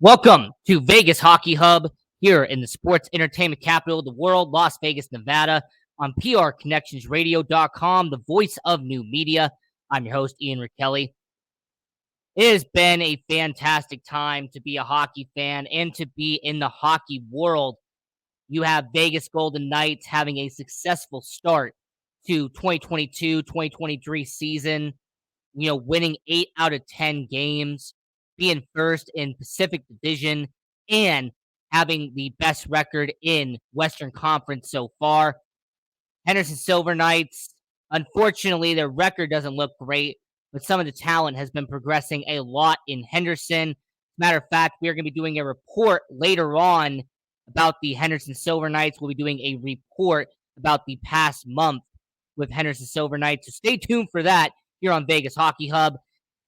Welcome to Vegas Hockey Hub here in the sports entertainment capital of the world, Las Vegas, Nevada, on PRConnectionsRadio.com, the voice of new media. I'm your host, Ian Rachiele. It has been a fantastic time to be a hockey fan and to be in the hockey world. You have Vegas Golden Knights having a successful start to 2022-2023 season, winning 8 out of 10 games, being first in Pacific Division, and having the best record in Western Conference so far. Henderson Silver Knights, unfortunately, their record doesn't look great, but some of the talent has been progressing a lot in Henderson. Matter of fact, we are going to be doing a report later on about the Henderson Silver Knights. We'll be doing a report about the past month with Henderson Silver Knights. So stay tuned for that here on Vegas Hockey Hub.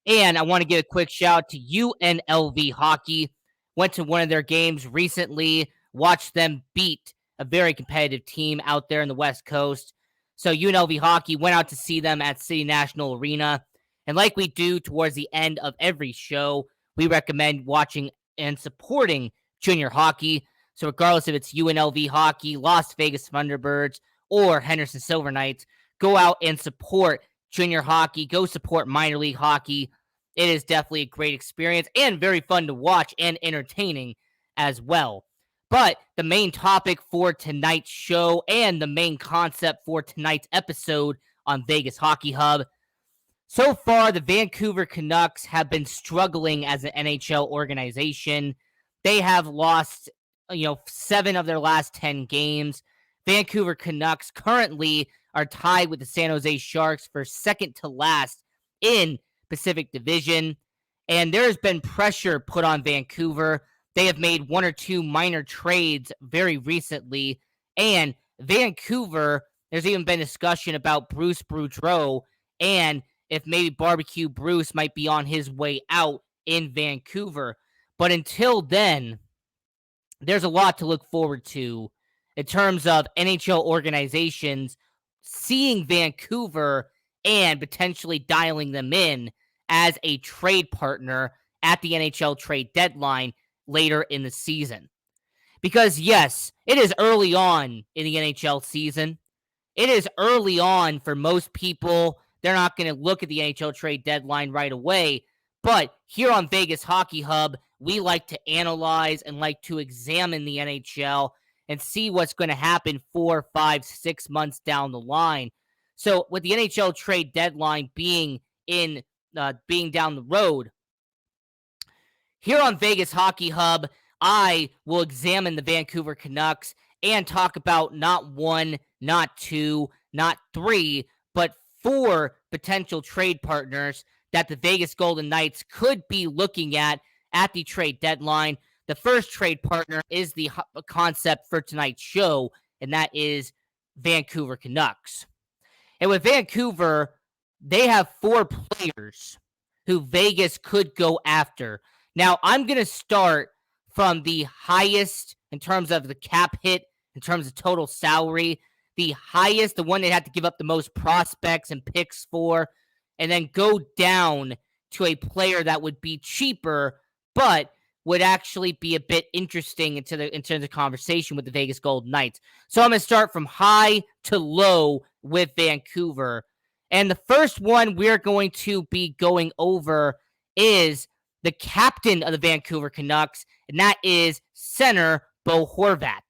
And I want to give a quick shout out to UNLV Hockey. Went to one of their games recently, watched them beat a very competitive team out there in the West Coast. So UNLV Hockey went out to see them at City National Arena. And like we do towards the end of every show, we recommend watching and supporting junior hockey. So regardless if it's UNLV Hockey, Las Vegas Thunderbirds, or Henderson Silver Knights, go out and support junior hockey. Go support minor league hockey. It is definitely a great experience and very fun to watch and entertaining as well. But the main topic for tonight's show and the main concept for tonight's episode on Vegas Hockey Hub. So far, the Vancouver Canucks have been struggling as an NHL organization. They have lost, 7 of their last 10 games. Vancouver Canucks currently are tied with the San Jose Sharks for second to last in Pacific Division. And there has been pressure put on Vancouver. They have made 1 or 2 minor trades very recently. And Vancouver, there's even been discussion about Bruce Boudreau and if maybe Barbecue Bruce might be on his way out in Vancouver. But until then, there's a lot to look forward to in terms of NHL organizations seeing Vancouver and potentially dialing them in as a trade partner at the NHL trade deadline later in the season. Because yes, it is early on in the NHL season. It is early on for most people. They're not going to look at the NHL trade deadline right away. But here on Vegas Hockey Hub, we like to analyze and like to examine the NHL and see what's going to happen 4, 5, 6 months down the line. So with the NHL trade deadline being down the road, here on Vegas Hockey Hub, I will examine the Vancouver Canucks and talk about not 1, not 2, not 3, but 4 potential trade partners that the Vegas Golden Knights could be looking at the trade deadline. The first trade partner is the concept for tonight's show, and that is Vancouver Canucks. And with Vancouver, they have 4 players who Vegas could go after. Now, I'm going to start from the highest in terms of the cap hit, in terms of total salary, the highest, the one they had to give up the most prospects and picks for, and then go down to a player that would be cheaper, but would actually be a bit interesting in terms of conversation with the Vegas Golden Knights. So I'm going to start from high to low with Vancouver. And the first one we're going to be going over is the captain of the Vancouver Canucks, and that is center Bo Horvat.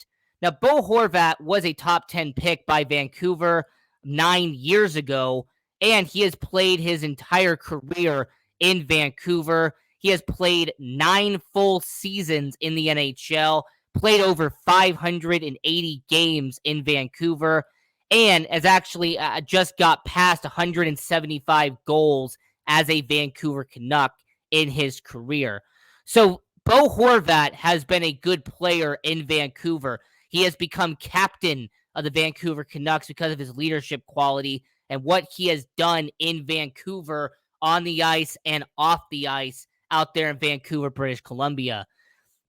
Now, Bo Horvat was a top 10 pick by Vancouver 9 years ago, and he has played his entire career in Vancouver. He has played 9 full seasons in the NHL, played over 580 games in Vancouver, and has actually just got past 175 goals as a Vancouver Canuck in his career. So Bo Horvat has been a good player in Vancouver. He has become captain of the Vancouver Canucks because of his leadership quality and what he has done in Vancouver on the ice and off the ice out there in Vancouver, British Columbia.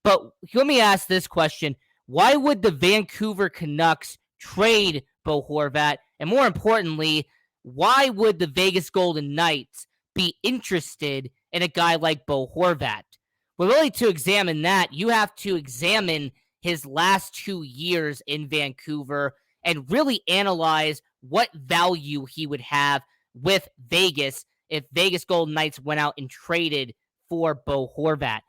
But let me ask this question. Why would the Vancouver Canucks trade Bo Horvat? And more importantly, why would the Vegas Golden Knights be interested in a guy like Bo Horvat? Well, really, to examine that, you have to examine his last 2 years in Vancouver and really analyze what value he would have with Vegas if Vegas Golden Knights went out and traded for Bo Horvat.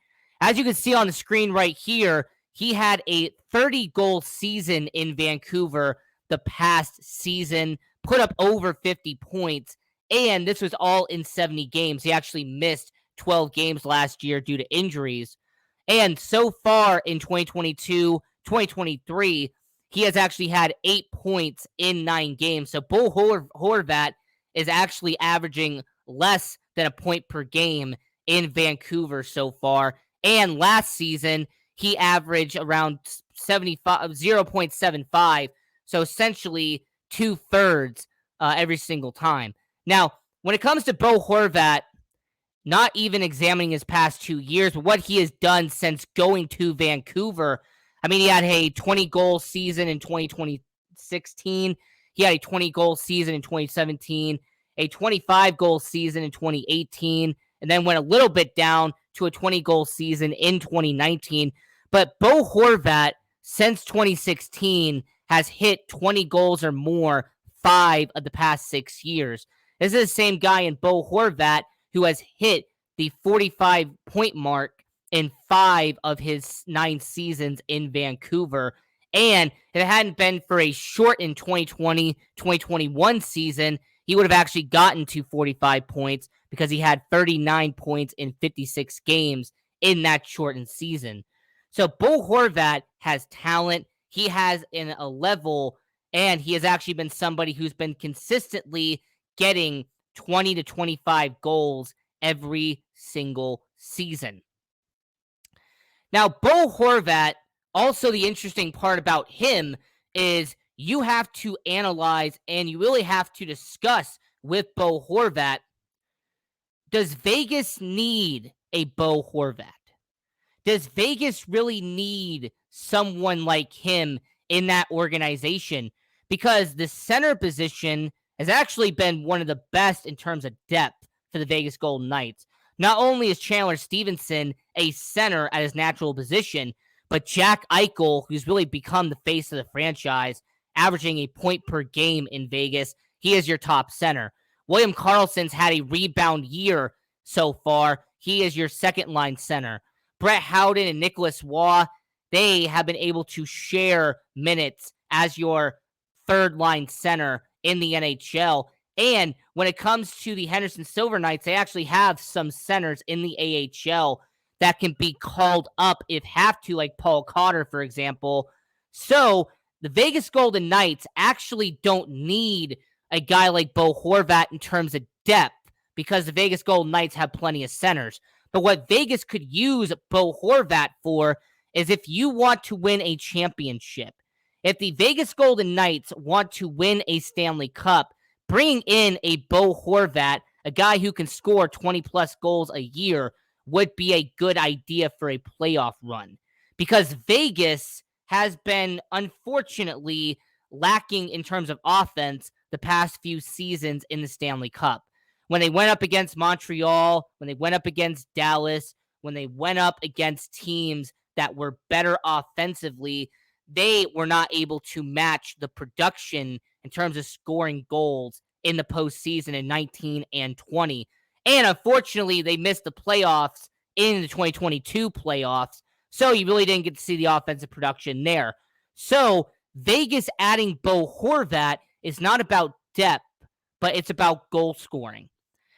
As you can see on the screen right here, he had a 30-goal season in Vancouver the past season, put up over 50 points, and this was all in 70 games. He actually missed 12 games last year due to injuries. And so far in 2022, 2023, he has actually had 8 points in 9 games. So Bo Horvat is actually averaging less than a point per game in Vancouver so far. And last season, he averaged around 0.75. So essentially 2/3 every single time. Now, when it comes to Bo Horvat, not even examining his past 2 years, but what he has done since going to Vancouver. I mean, he had a 20-goal season in 2016. He had a 20-goal season in 2017, a 25-goal season in 2018, and then went a little bit down to a 20-goal season in 2019. But Bo Horvat, since 2016, has hit 20 goals or more 5 of the past 6 years. This is the same guy in Bo Horvat who has hit the 45-point mark in 5 of his 9 seasons in Vancouver. And if it hadn't been for a shortened 2020-2021 season, he would have actually gotten to 45 points because he had 39 points in 56 games in that shortened season. So Bo Horvat has talent. He has a level, and he has actually been somebody who's been consistently getting 20 to 25 goals every single season. Now, Bo Horvat, also the interesting part about him is you have to analyze and you really have to discuss with Bo Horvat, does Vegas need a Bo Horvat? Does Vegas really need someone like him in that organization? Because the center position has actually been one of the best in terms of depth for the Vegas Golden Knights. Not only is Chandler Stevenson a center at his natural position, but Jack Eichel, who's really become the face of the franchise, averaging a point per game in Vegas, he is your top center. William Karlsson's had a rebound year so far. He is your second-line center. Brett Howden and Nicholas Waugh, they have been able to share minutes as your third-line center in the NHL. And when it comes to the Henderson Silver Knights, they actually have some centers in the AHL that can be called up if have to, like Paul Conor, for example. So the Vegas Golden Knights actually don't need a guy like Bo Horvat in terms of depth because the Vegas Golden Knights have plenty of centers. But what Vegas could use Bo Horvat for is if you want to win a championship. If the Vegas Golden Knights want to win a Stanley Cup, bringing in a Bo Horvat, a guy who can score 20-plus goals a year, would be a good idea for a playoff run. Because Vegas has been, unfortunately, lacking in terms of offense the past few seasons in the Stanley Cup. When they went up against Montreal, when they went up against Dallas, when they went up against teams that were better offensively, they were not able to match the production in terms of scoring goals in the postseason in 19 and 20. And unfortunately, they missed the playoffs in the 2022 playoffs, so you really didn't get to see the offensive production there. So Vegas adding Bo Horvat is not about depth, but it's about goal scoring.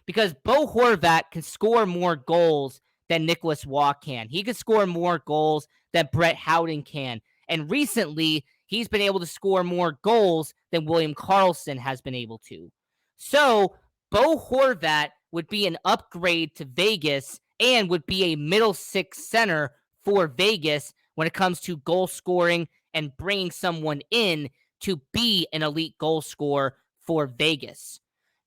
Because Bo Horvat can score more goals than Nicholas Waugh can. He can score more goals than Brett Howden can. And recently, he's been able to score more goals than William Karlsson has been able to. So, Bo Horvat would be an upgrade to Vegas and would be a middle six center for Vegas when it comes to goal scoring and bringing someone in to be an elite goal scorer for Vegas.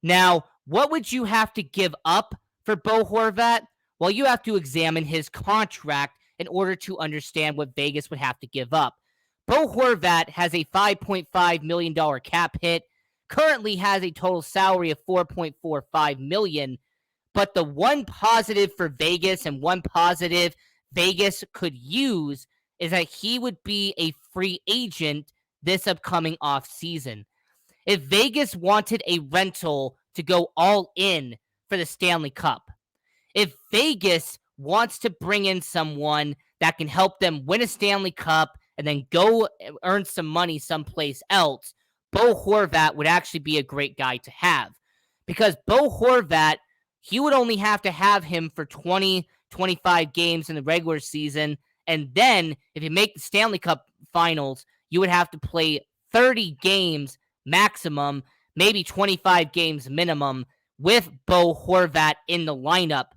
Now, what would you have to give up for Bo Horvat? Well, you have to examine his contract in order to understand what Vegas would have to give up. Bo Horvat has a $5.5 million cap hit, currently has a total salary of $4.45 million, but the one positive for Vegas and one positive Vegas could use is that he would be a free agent this upcoming offseason. If Vegas wanted a rental to go all in for the Stanley Cup, if Vegas wants to bring in someone that can help them win a Stanley Cup and then go earn some money someplace else, Bo Horvat would actually be a great guy to have. Because Bo Horvat, he would only have to have him for 20, 25 games in the regular season. And then if you make the Stanley Cup finals, you would have to play 30 games maximum, maybe 25 games minimum with Bo Horvat in the lineup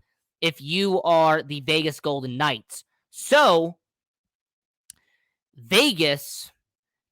if you are the Vegas Golden Knights. So, Vegas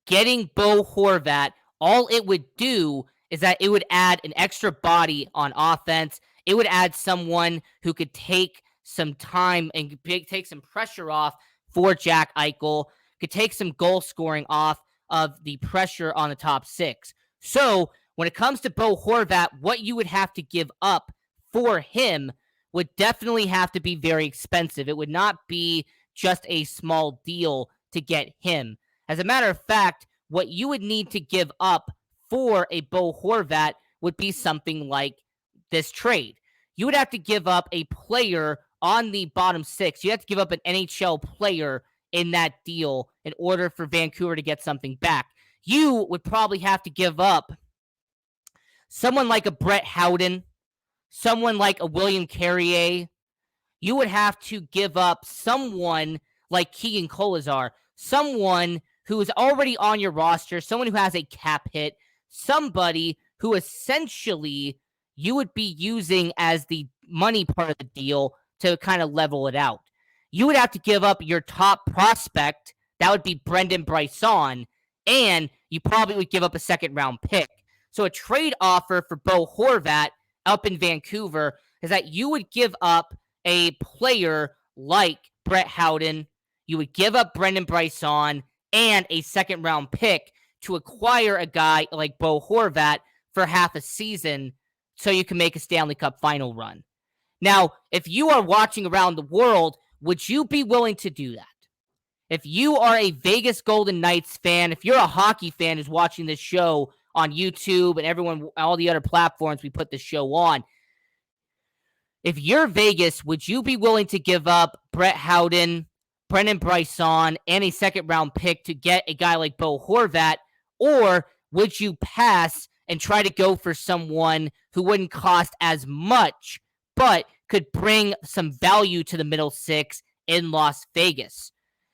getting Bo Horvat, all it would do is that it would add an extra body on offense. It would add someone who could take some time and take some pressure off for Jack Eichel, could take some goal scoring off of the pressure on the top six. So, when it comes to Bo Horvat, what you would have to give up for him would definitely have to be very expensive. It would not be just a small deal to get him. As a matter of fact, what you would need to give up for a Bo Horvat would be something like this trade. You would have to give up a player on the bottom six. You have to give up an NHL player in that deal in order for Vancouver to get something back. You would probably have to give up someone like a Brett Howden, someone like a William Carrier. You would have to give up someone like Keegan Kolazar, someone who is already on your roster, someone who has a cap hit, somebody who essentially you would be using as the money part of the deal to kind of level it out. You would have to give up your top prospect. That would be Brendan Brisson, and you probably would give up a second-round pick. So a trade offer for Bo Horvat up in Vancouver is that you would give up a player like Brett Howden, you would give up Brendan Brisson, and a second-round pick to acquire a guy like Bo Horvat for half a season so you can make a Stanley Cup final run. Now, if you are watching around the world, would you be willing to do that? If you are a Vegas Golden Knights fan, if you're a hockey fan who's watching this show on YouTube and all the other platforms we put this show on, if you're Vegas, would you be willing to give up Brett Howden, Brendan Brisson, and a second-round pick to get a guy like Bo Horvat? Or would you pass and try to go for someone who wouldn't cost as much, but could bring some value to the middle six in Las Vegas?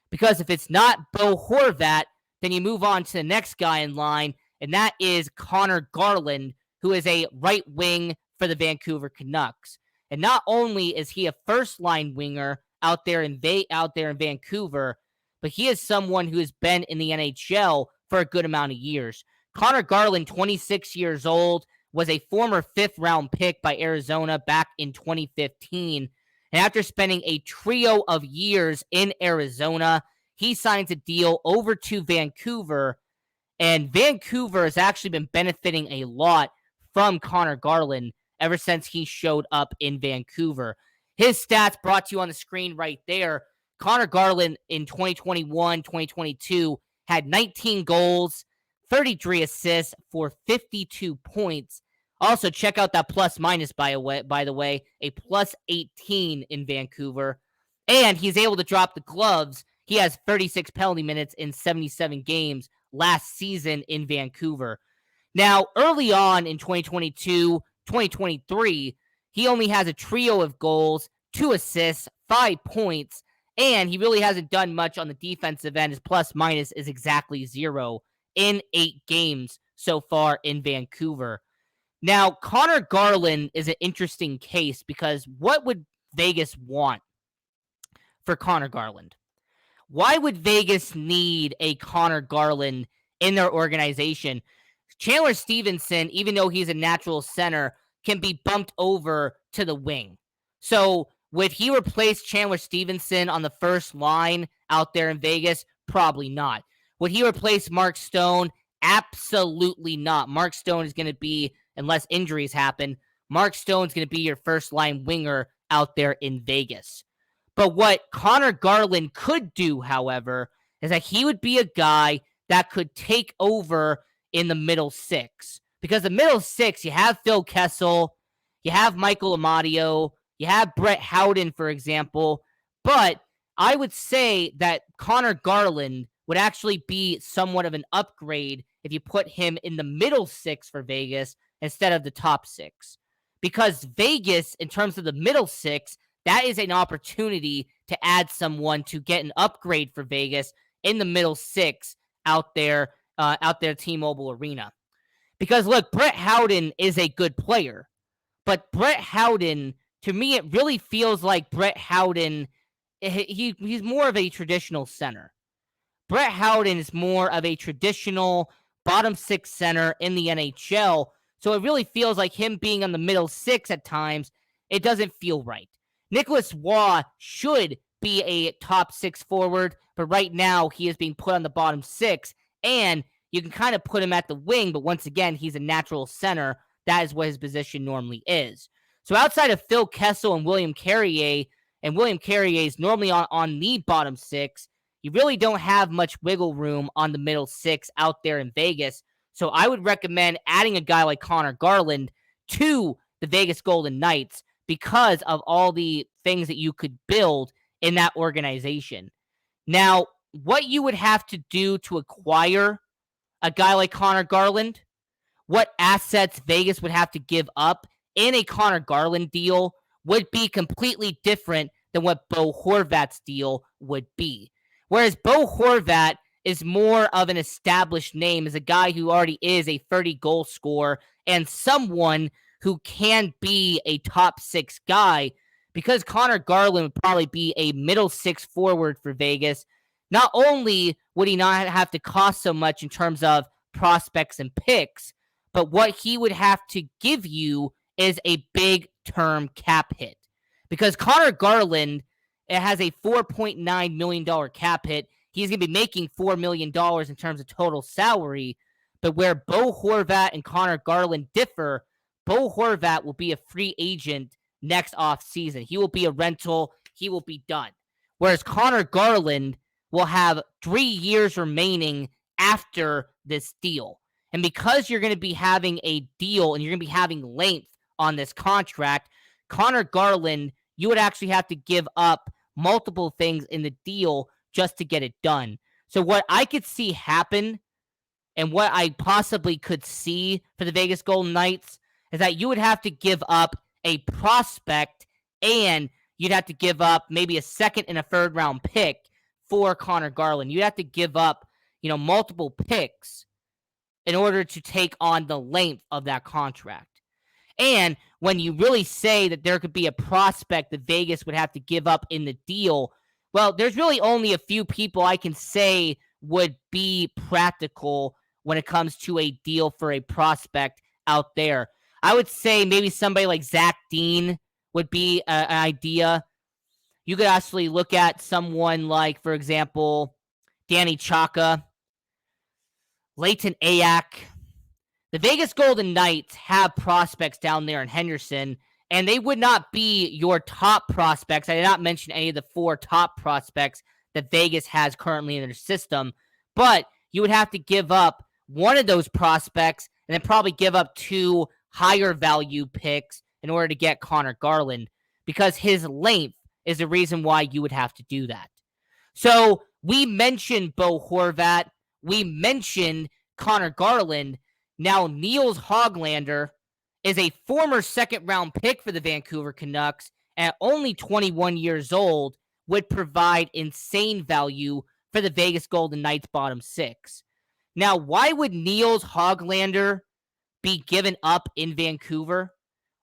Because if it's not Bo Horvat, then you move on to the next guy in line, and that is Conor Garland, who is a right wing for the Vancouver Canucks. And not only is he a first-line winger out there in Vancouver, but he is someone who has been in the NHL for a good amount of years. Conor Garland, 26 years old, was a former fifth-round pick by Arizona back in 2015. And after spending a trio of years in Arizona, he signs a deal over to Vancouver. And Vancouver has actually been benefiting a lot from Conor Garland ever since he showed up in Vancouver. His stats brought to you on the screen right there. Conor Garland in 2021, 2022 had 19 goals, 33 assists for 52 points. Also, check out that plus-minus, by the way, a plus 18 in Vancouver. And he's able to drop the gloves. He has 36 penalty minutes in 77 games last season in Vancouver. Now, early on in 2022, 2023, he only has a trio of goals, 2 assists, 5 points, and he really hasn't done much on the defensive end. His plus-minus is exactly 0 in 8 games so far in Vancouver. Now, Conor Garland is an interesting case because what would Vegas want for Conor Garland? Why would Vegas need a Conor Garland in their organization? Chandler Stevenson, even though he's a natural center, can be bumped over to the wing. So would he replace Chandler Stevenson on the first line out there in Vegas? Probably not. Would he replace Mark Stone? Absolutely not. Mark Stone is going to be, unless injuries happen, Mark Stone's going to be your first line winger out there in Vegas. But what Conor Garland could do, however, is that he would be a guy that could take over in the middle six. Because the middle six, you have Phil Kessel, you have Michael Amadio, you have Brett Howden, for example. But I would say that Conor Garland would actually be somewhat of an upgrade if you put him in the middle six for Vegas instead of the top six. Because Vegas, in terms of the middle six, that is an opportunity to add someone to get an upgrade for Vegas in the middle six out there T-Mobile Arena. Because look, Brett Howden is a good player, but Brett Howden, to me, it really feels like Brett Howden, he's more of a traditional center. Brett Howden is more of a traditional bottom six center in the NHL, so it really feels like him being on the middle six at times, it doesn't feel right. Nicholas Waugh should be a top six forward, but right now he is being put on the bottom six, and you can kind of put him at the wing, but once again, he's a natural center. That is what his position normally is. So outside of Phil Kessel and William Carrier is normally on the bottom six, you really don't have much wiggle room on the middle six out there in Vegas. So I would recommend adding a guy like Conor Garland to the Vegas Golden Knights because of all the things that you could build in that organization. Now, what you would have to do to acquire a guy like Conor Garland, what assets Vegas would have to give up in a Conor Garland deal would be completely different than what Bo Horvat's deal would be. Whereas Bo Horvat is more of an established name as a guy who already is a 30-goal scorer and someone who can be a top six guy, because Conor Garland would probably be a middle six forward for Vegas. Not only would he not have to cost so much in terms of prospects and picks, but what he would have to give you is a big term cap hit. Because Conor Garland, it has a $4.9 million cap hit. He's going to be making $4 million in terms of total salary. But where Bo Horvat and Conor Garland differ, Bo Horvat will be a free agent next offseason. He will be a rental. He will be done. Whereas Conor Garland will have 3 years remaining after this deal. And because you're going to be having a deal and you're going to be having length on this contract, Conor Garland, you would actually have to give up multiple things in the deal just to get it done. So what I could see happen and what I possibly could see for the Vegas Golden Knights is that you would have to give up a prospect and you'd have to give up maybe a second and a third round pick for Conor Garland. You'd have to give up, multiple picks in order to take on the length of that contract. And when you really say that there could be a prospect that Vegas would have to give up in the deal, well, there's really only a few people I can say would be practical when it comes to a deal for a prospect out there. I would say maybe somebody like Zach Dean would be an idea. You could actually look at someone like, for example, Danny Chaka, Leighton Ayak. The Vegas Golden Knights have prospects down there in Henderson, and they would not be your top prospects. I did not mention any of the 4 top prospects that Vegas has currently in their system, but you would have to give up one of those prospects and then probably give up 2 higher value picks in order to get Conor Garland, because his length is the reason why you would have to do that. So we mentioned Bo Horvat. We mentioned Conor Garland. Now, Nils Hoglander is a former second-round pick for the Vancouver Canucks, and at only 21 years old, would provide insane value for the Vegas Golden Knights bottom six. Now, why would Nils Hoglander be given up in Vancouver?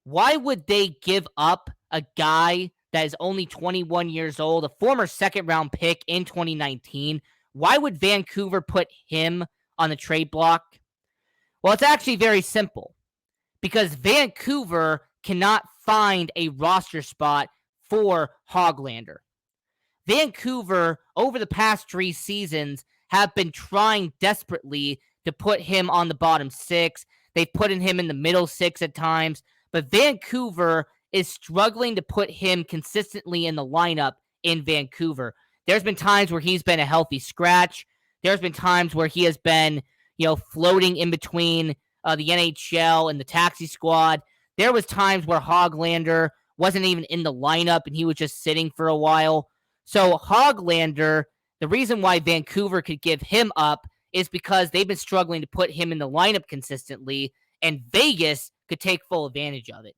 Why would they give up a guy that is only 21 years old, a former second-round pick in 2019? Why would Vancouver put him on the trade block? Well, it's actually very simple, because Vancouver cannot find a roster spot for Hoglander. Vancouver, over the past 3 seasons, have been trying desperately to put him on the bottom six. They've put him in the middle six at times, but Vancouver is struggling to put him consistently in the lineup in Vancouver. There's been times where he's been a healthy scratch. There's been times where he has been, floating in between the NHL and the taxi squad. There was times where Hoglander wasn't even in the lineup and he was just sitting for a while. So Hoglander, the reason why Vancouver could give him up is because they've been struggling to put him in the lineup consistently, and Vegas could take full advantage of it.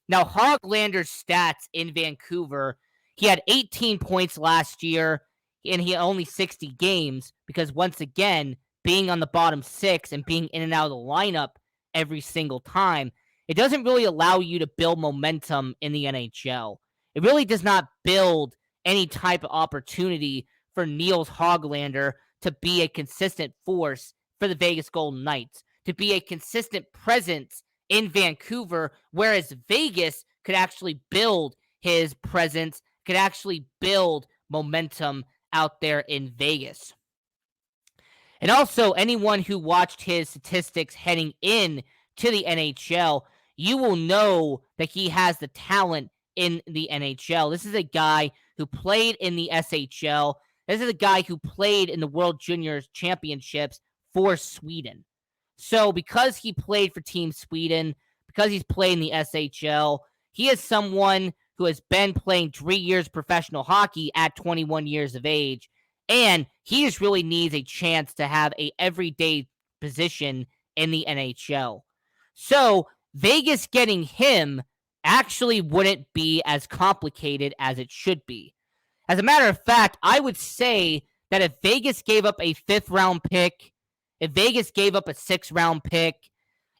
Now, Hoglander's stats in Vancouver, he had 18 points last year, and he had only 60 games because, once again, being on the bottom six and being in and out of the lineup every single time, it doesn't really allow you to build momentum in the NHL. It really does not build any type of opportunity for Nils Hoglander to be a consistent force for the Vegas Golden Knights, to be a consistent presence in Vancouver, whereas Vegas could actually build his presence, could actually build momentum out there in Vegas. And also, anyone who watched his statistics heading in to the NHL, you will know that he has the talent in the NHL. This is a guy who played in the SHL. This is a guy who played in the World Juniors Championships for Sweden. So because he played for Team Sweden, because he's played in the SHL, he is someone who has been playing 3 years professional hockey at 21 years of age, and he just really needs a chance to have a everyday position in the NHL. So Vegas getting him actually wouldn't be as complicated as it should be. As a matter of fact, I would say that if Vegas gave up a 5th-round pick, if Vegas gave up a 6th-round pick,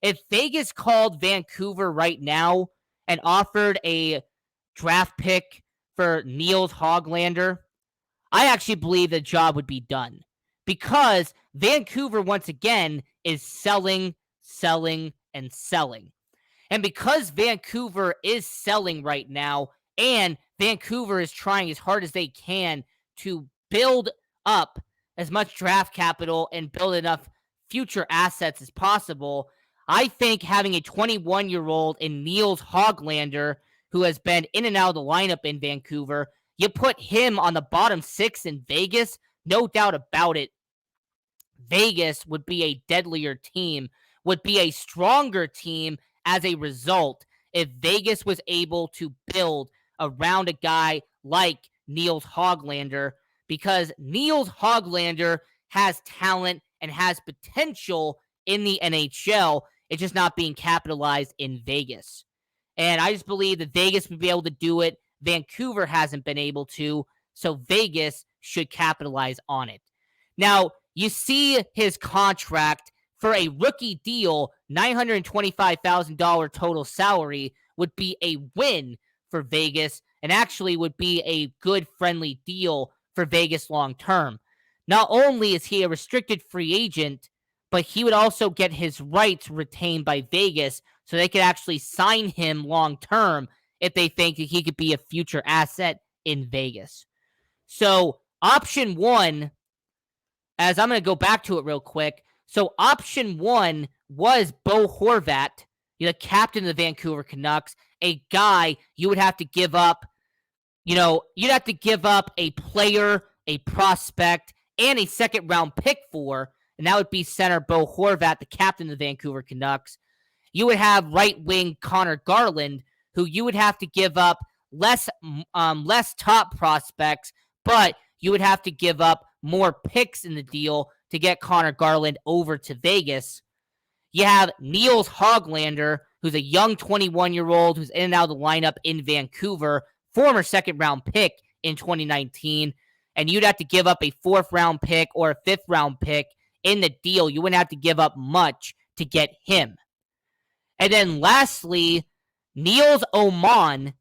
if Vegas called Vancouver right now and offered a draft pick for Nils Hoglander, I actually believe the job would be done. Because Vancouver, once again, is selling, and selling. And because Vancouver is selling right now, and Vancouver is trying as hard as they can to build up as much draft capital and build enough future assets as possible, I think having a 21-year-old in Nils Hoglander, who has been in and out of the lineup in Vancouver, you put him on the bottom six in Vegas, no doubt about it, Vegas would be a deadlier team, would be a stronger team as a result if Vegas was able to build around a guy like Nils Hoglander, because Nils Hoglander has talent and has potential in the NHL. It's just not being capitalized in Vegas. And I just believe that Vegas would be able to do it. Vancouver hasn't been able to, so Vegas should capitalize on it. Now, you see his contract for a rookie deal, $925,000 total salary would be a win for Vegas and actually would be a good friendly deal for Vegas long term. Not only is he a restricted free agent, but he would also get his rights retained by Vegas so they could actually sign him long term if they think that he could be a future asset in Vegas. So option one, as I'm going to go back to it real quick. So option one was Bo Horvat, the captain of the Vancouver Canucks, a guy you would have to give up. You'd have to give up a player, a prospect, and a second-round pick for, and that would be center Bo Horvat, the captain of the Vancouver Canucks. You would have right-wing Conor Garland, who you would have to give up less top prospects, but you would have to give up more picks in the deal to get Conor Garland over to Vegas. You have Nils Hoglander, who's a young 21-year-old who's in and out of the lineup in Vancouver, former second-round pick in 2019, and you'd have to give up a 4th-round pick or a 5th-round pick in the deal. You wouldn't have to give up much to get him. And then lastly, Nils Åman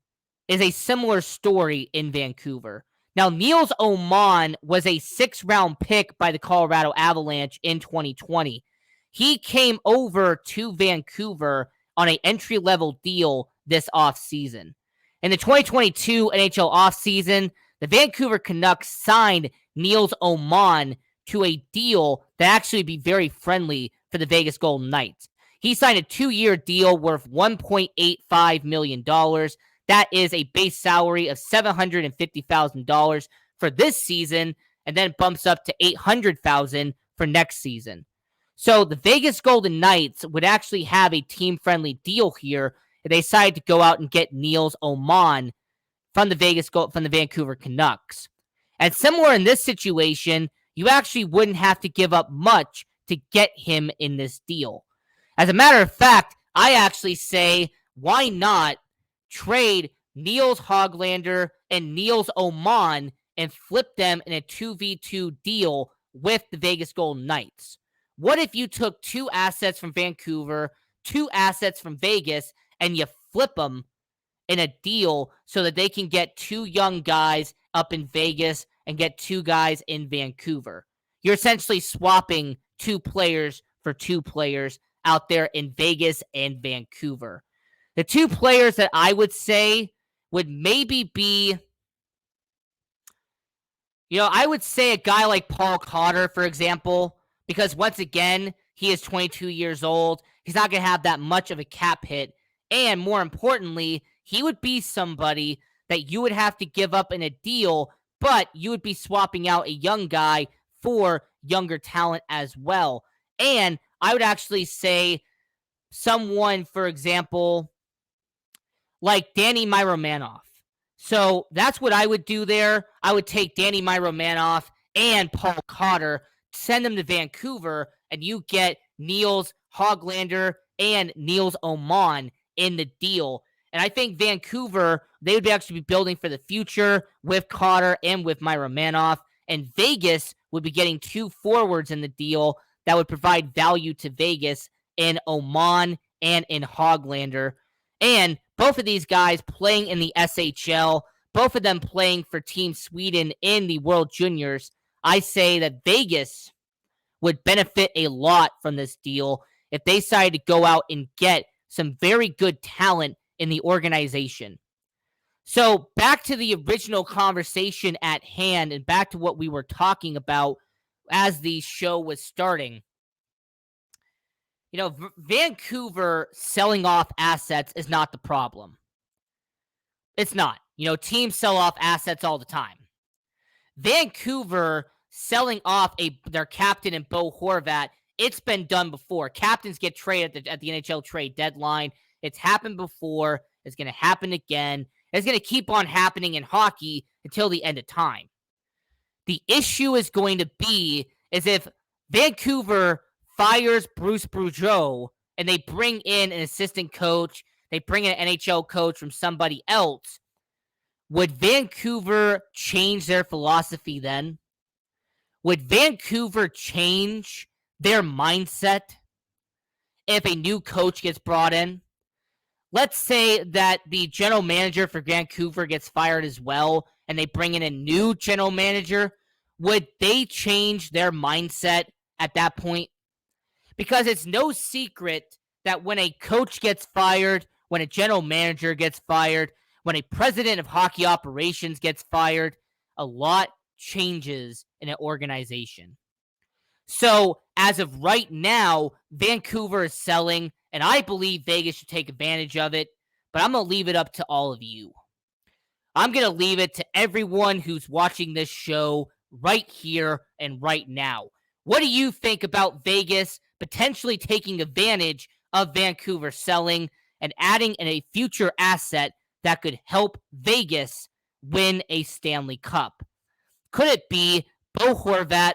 is a similar story in Vancouver. Now, Nils Åman was a 6th-round pick by the Colorado Avalanche in 2020. He came over to Vancouver on an entry-level deal this offseason. In the 2022 NHL offseason, the Vancouver Canucks signed Nils Åman to a deal that actually would be very friendly for the Vegas Golden Knights. He signed a 2-year deal worth $1.85 million. That is a base salary of $750,000 for this season, and then bumps up to $800,000 for next season. So the Vegas Golden Knights would actually have a team-friendly deal here if they decided to go out and get Nils Oman from the Vancouver Canucks. And similar in this situation, you actually wouldn't have to give up much to get him in this deal. As a matter of fact, I actually say, why not trade Nils Hoglander and Nils Oman and flip them in a 2v2 deal with the Vegas Golden Knights? What if you took 2 assets from Vancouver, 2 assets from Vegas, and you flip them in a deal so that they can get 2 young guys up in Vegas and get 2 guys in Vancouver? You're essentially swapping 2 players for 2 players out there in Vegas and Vancouver. The 2 players that I would say would maybe be, I would say a guy like Paul Cotter, for example, because once again, he is 22 years old. He's not going to have that much of a cap hit. And more importantly, he would be somebody that you would have to give up in a deal, but you would be swapping out a young guy for younger talent as well. And I would actually say someone, for example, like Danny Myromanoff. So that's what I would do there. I would take Danny Myromanoff and Paul Cotter, send them to Vancouver, and you get Nils Hoglander and Nils Oman in the deal. And I think Vancouver, they would actually be building for the future with Cotter and with Myromanoff. And Vegas would be getting 2 forwards in the deal that would provide value to Vegas in Oman and in Hoglander. And both of these guys playing in the SHL, both of them playing for Team Sweden in the World Juniors. I say that Vegas would benefit a lot from this deal if they decided to go out and get some very good talent in the organization. So back to the original conversation at hand and back to what we were talking about as the show was starting. Vancouver selling off assets is not the problem. It's not. Teams sell off assets all the time. Vancouver selling off their captain and Bo Horvat, it's been done before. Captains get traded at the NHL trade deadline. It's happened before. It's going to happen again. It's going to keep on happening in hockey until the end of time. The issue is going to be is if Vancouver fires Bruce Boudreau and they bring in an assistant coach, they bring in an NHL coach from somebody else, would Vancouver change their philosophy then? Would Vancouver change their mindset if a new coach gets brought in? Let's say that the general manager for Vancouver gets fired as well, and they bring in a new general manager. Would they change their mindset at that point? Because it's no secret that when a coach gets fired, when a general manager gets fired, when a president of hockey operations gets fired, a lot changes in an organization. So, as of right now, Vancouver is selling, and I believe Vegas should take advantage of it, but I'm going to leave it up to all of you. I'm going to leave it to everyone who's watching this show right here and right now. What do you think about Vegas potentially taking advantage of Vancouver selling and adding in a future asset that could help Vegas win a Stanley Cup? Could it be Bo Horvat?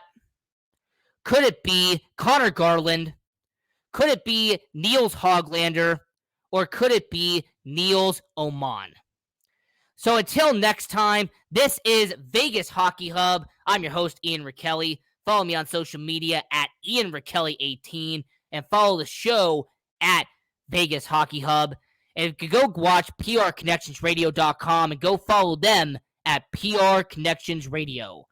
Could it be Conor Garland? Could it be Nils Hoglander? Or could it be Nils Oman? So until next time, this is Vegas Hockey Hub. I'm your host, Ian Rachiele. Follow me on social media at IanRachiele18 and follow the show at Vegas Hockey Hub. And you can go watch PRConnectionsRadio.com and go follow them at PR Connections Radio.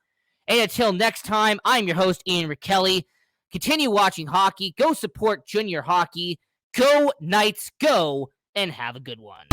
And until next time, I'm your host, Ian Rachiele. Continue watching hockey. Go support junior hockey. Go Knights, go, and have a good one.